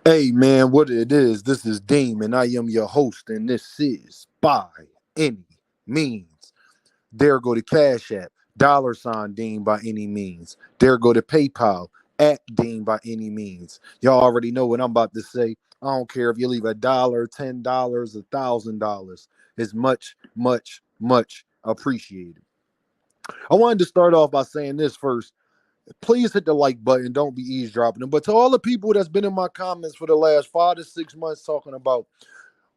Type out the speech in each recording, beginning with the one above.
Hey man, what it is, this is Dean, and I am your host, and this is By Any Means. There go to Cash App, $ Dean by any means. There go to PayPal, at Dean by any means. Y'all already know what I'm about to say. I don't care if you leave $1, $10, $1,000. It's much, much, much appreciated. I wanted to start off by saying this first. Please hit the like button. Don't be eavesdropping them. But to all the people that's been in my comments for the last 5 to 6 months talking about,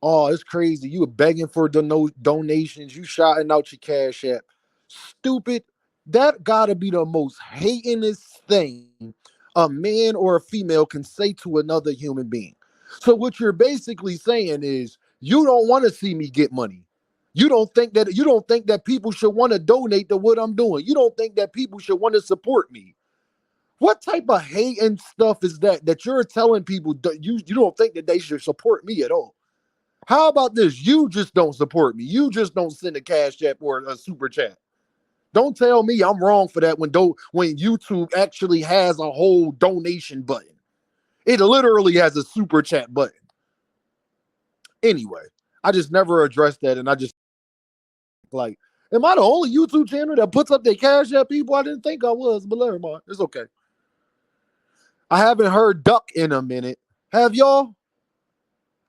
oh, it's crazy. You were begging for donations. You shouting out your cash app. Stupid. That gotta be the most hatingest thing a man or a female can say to another human being. So what you're basically saying is you don't want to see me get money. You don't think that people should want to donate to what I'm doing. You don't think that people should want to support me. What type of hate and stuff is that you're telling people that you don't think that they should support me at all? How about this? You just don't support me. You just don't send a cash app or a super chat. Don't tell me I'm wrong for that when YouTube actually has a whole donation button. It literally has a super chat button. Anyway, I just never addressed that, and I just like, am I the only YouTube channel that puts up their cash app people? I didn't think I was, but never mind. It's okay. I haven't heard Duck in a minute. Have y'all?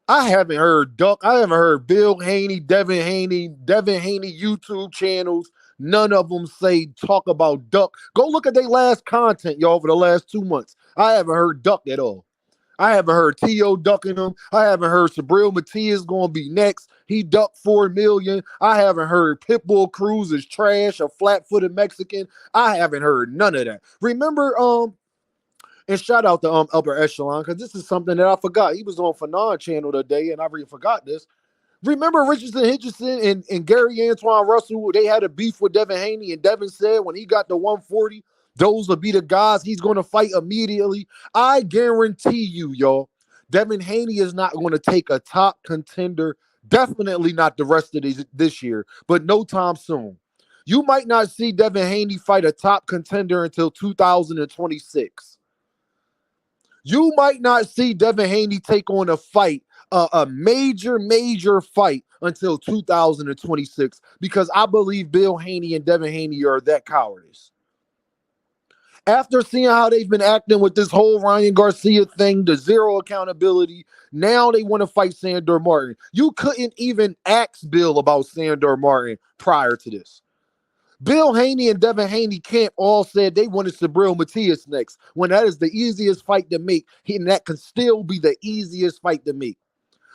I haven't heard Duck. I haven't heard Bill Haney, Devin Haney YouTube channels. None of them say talk about Duck. Go look at their last content, y'all, for the last 2 months. I haven't heard Duck at all. I haven't heard T.O. ducking him. I haven't heard Subrielmatias going to be next. He ducked 4 million. I haven't heard Pitbull Cruz is trash, a flat-footed Mexican. I haven't heard none of that. Remember, and shout out to Upper Echelon, because this is something that I forgot. He was on Fanon channel today, and I really forgot this. Remember Richardson Hitchison and Gary Antoine Russell, they had a beef with Devin Haney, and Devin said when he got to 140, those would be the guys he's going to fight immediately. I guarantee you, y'all, Devin Haney is not going to take a top contender, definitely not the rest of this year, but no time soon. You might not see Devin Haney fight a top contender until 2026. You might not see Devin Haney take on a fight, a major fight until 2026, because I believe Bill Haney and Devin Haney are that cowardice. After seeing how they've been acting with this whole Ryan Garcia thing, the zero accountability, now they want to fight Sandor Martin. You couldn't even ask Bill about Sandor Martin prior to this. Bill Haney and Devin Haney camp all said they wanted Subrielmatias next, when that is the easiest fight to make, and that can still be the easiest fight to make.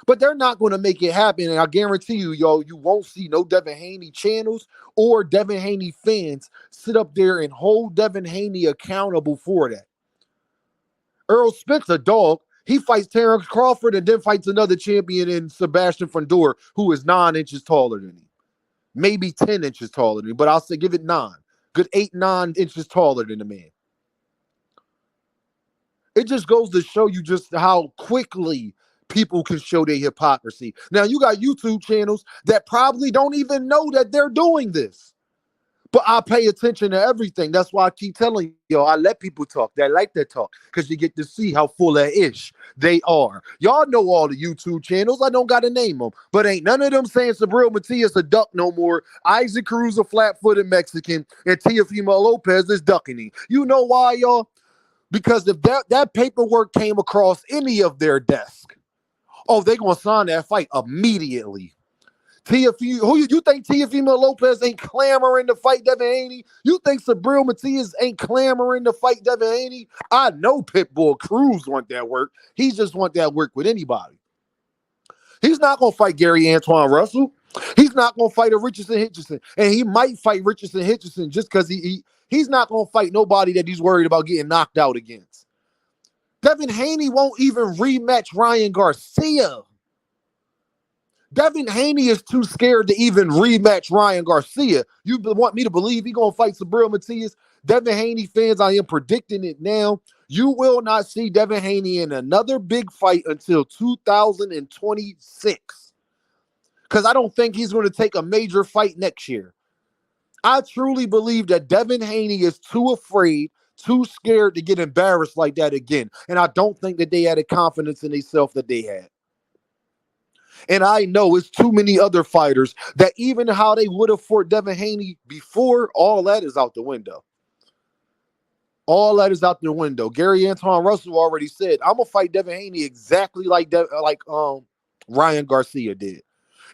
But they're not going to make it happen, and I guarantee you, y'all, you won't see no Devin Haney channels or Devin Haney fans sit up there and hold Devin Haney accountable for that. Earl Spence, a dog, he fights Terrence Crawford and then fights another champion in Sebastian Fundora, who is 9 inches taller than him. Maybe 10 inches taller than me, but I'll say give it 9. Good 8, 9 inches taller than the man. It just goes to show you just how quickly people can show their hypocrisy. Now, you got YouTube channels that probably don't even know that they're doing this. But I pay attention to everything. That's why I keep telling you, I let people talk. They like that talk because you get to see how full of ish they are. Y'all know all the YouTube channels. I don't got to name them. But ain't none of them saying Subrielmatias a duck no more. Isaac Cruz a flat-footed Mexican. And Teofimolopez is ducking him. You know why, y'all? Because if that paperwork came across any of their desk, oh, they going to sign that fight immediately. Who you think Teofimolopez ain't clamoring to fight Devin Haney? You think Subrielmatias ain't clamoring to fight Devin Haney? I know Pitbull Cruz want that work. He just want that work with anybody. He's not going to fight Gary Antoine Russell. He's not going to fight a Richardson Hitchison. And he might fight Richardson Hitchison just because he's not going to fight nobody that he's worried about getting knocked out against. Devin Haney won't even rematch Ryan Garcia. Devin Haney is too scared to even rematch Ryan Garcia. You want me to believe he's going to fight Subrielmatias? Devin Haney fans, I am predicting it now. You will not see Devin Haney in another big fight until 2026. Because I don't think he's going to take a major fight next year. I truly believe that Devin Haney is too afraid Too scared to get embarrassed like that again. And I don't think that they had the confidence in themselves that they had. And I know it's too many other fighters that even how they would have fought Devin Haney before, all that is out the window. All that is out the window. Gary Antoine Russell already said, I'm gonna fight Devin Haney exactly like Ryan Garcia did.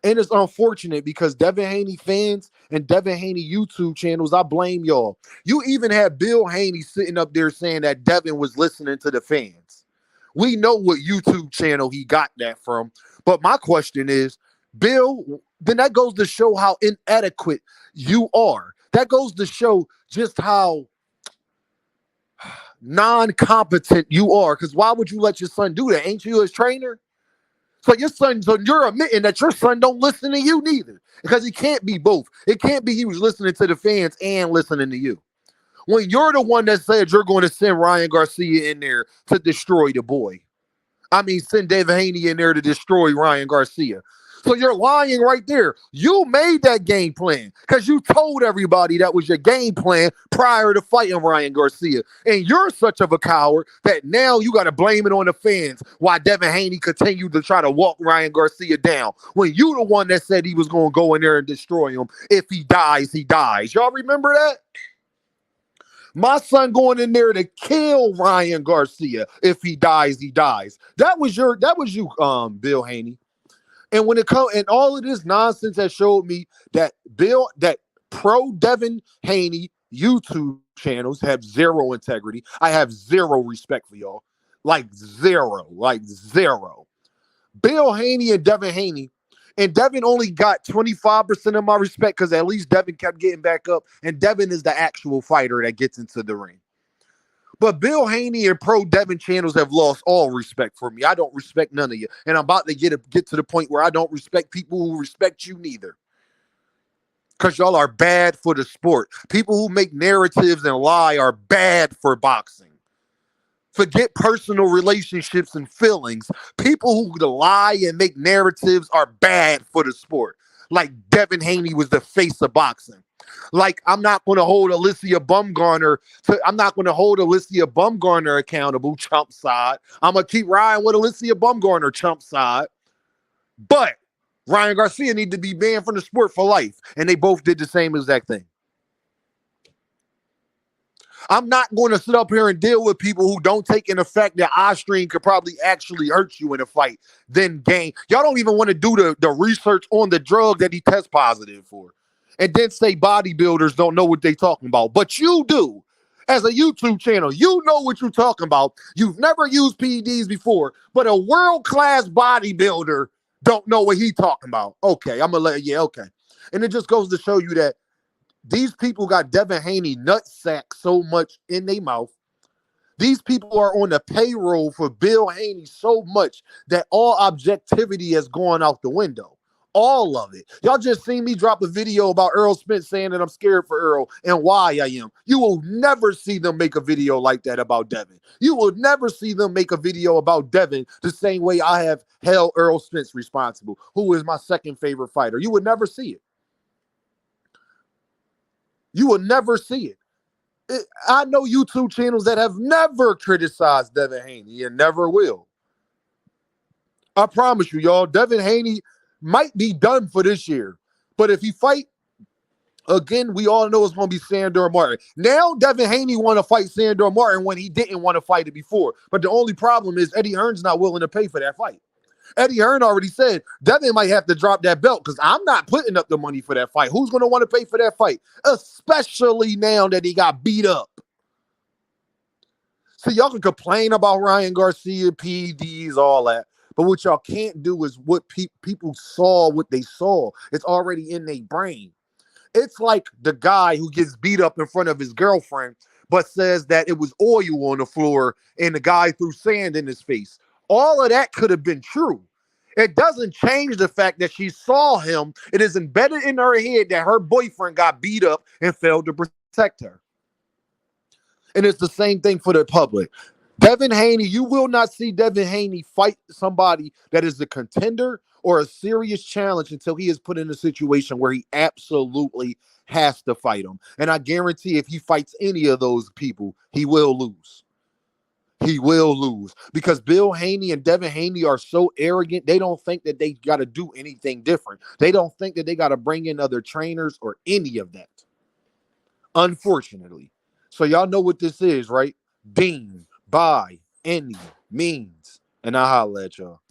And it's unfortunate because Devin Haney fans and Devin Haney YouTube channels, I blame y'all. You even had Bill Haney sitting up there saying that Devin was listening to the fans. We know what YouTube channel he got that from. But my question is, Bill, then that goes to show how inadequate you are. That goes to show just how non-competent you are. Because why would you let your son do that? Ain't you his trainer? So you're admitting that your son don't listen to you neither. Because he can't be both. It can't be he was listening to the fans and listening to you. When you're the one that said you're going to send Ryan Garcia in there to destroy the boy. Send Devin Haney in there to destroy Ryan Garcia. So you're lying right there. You made that game plan because you told everybody that was your game plan prior to fighting Ryan Garcia. And you're such of a coward that now you got to blame it on the fans why Devin Haney continued to try to walk Ryan Garcia down when you the one that said he was going to go in there and destroy him. If he dies, he dies. Y'all remember that? My son going in there to kill Ryan Garcia. If he dies, he dies. That was you, Bill Haney. And when it comes, and all of this nonsense has showed me that pro Devin Haney YouTube channels have zero integrity. I have zero respect for y'all. Like zero. Bill Haney and Devin Haney. And Devin only got 25% of my respect because at least Devin kept getting back up. And Devin is the actual fighter that gets into the ring. But Bill Haney and pro Devin channels have lost all respect for me. I don't respect none of you. And I'm about to get to the point where I don't respect people who respect you neither. Because y'all are bad for the sport. People who make narratives and lie are bad for boxing. Forget personal relationships and feelings. People who lie and make narratives are bad for the sport. Like Devin Haney was the face of boxing. Like I'm not going to hold Alicia Bumgarner. I'm not going to hold Alicia Bumgarner accountable, chump side. I'm going to keep riding with Alicia Bumgarner, chump side. But Ryan Garcia need to be banned from the sport for life. And they both did the same exact thing. I'm not going to sit up here and deal with people who don't take in the fact that eye strain could probably actually hurt you in a fight, then gain. Y'all don't even want to do the research on the drug that he tests positive for. And then say bodybuilders don't know what they talking about. But you do. As a YouTube channel, you know what you're talking about. You've never used PEDs before, but a world-class bodybuilder don't know what he talking about. Okay, I'm going to okay. And it just goes to show you that these people got Devin Haney nutsack so much in their mouth. These people are on the payroll for Bill Haney so much that all objectivity has gone out the window. All of it. Y'all just seen me drop a video about Earl Spence saying that I'm scared for Earl and why I am. You will never see them make a video like that about Devin. You will never see them make a video about Devin the same way I have held Earl Spence responsible, who is my second favorite fighter. You would never see it. You will never see it. I know YouTube channels that have never criticized Devin Haney and never will. I promise you, y'all, Devin Haney might be done for this year. But if he fight again, we all know it's going to be Sandor Martin. Now, Devin Haney want to fight Sandor Martin when he didn't want to fight it before. But the only problem is Eddie Hearn's not willing to pay for that fight. Eddie Hearn already said Devin might have to drop that belt because I'm not putting up the money for that fight. Who's going to want to pay for that fight? Especially now that he got beat up. So y'all can complain about Ryan Garcia, PEDs, all that. But what y'all can't do is what people saw, what they saw. It's already in their brain. It's like the guy who gets beat up in front of his girlfriend, but says that it was oil on the floor and the guy threw sand in his face. All of that could have been true. It doesn't change the fact that she saw him. It is embedded in her head that her boyfriend got beat up and failed to protect her. And it's the same thing for the public. Devin Haney, you will not see Devin Haney fight somebody that is a contender or a serious challenge until he is put in a situation where he absolutely has to fight him. And I guarantee if he fights any of those people, he will lose. He will lose because Bill Haney and Devin Haney are so arrogant. They don't think that they got to do anything different. They don't think that they got to bring in other trainers or any of that. Unfortunately. So y'all know what this is, right? Bean, buy, any means. And I holla at y'all.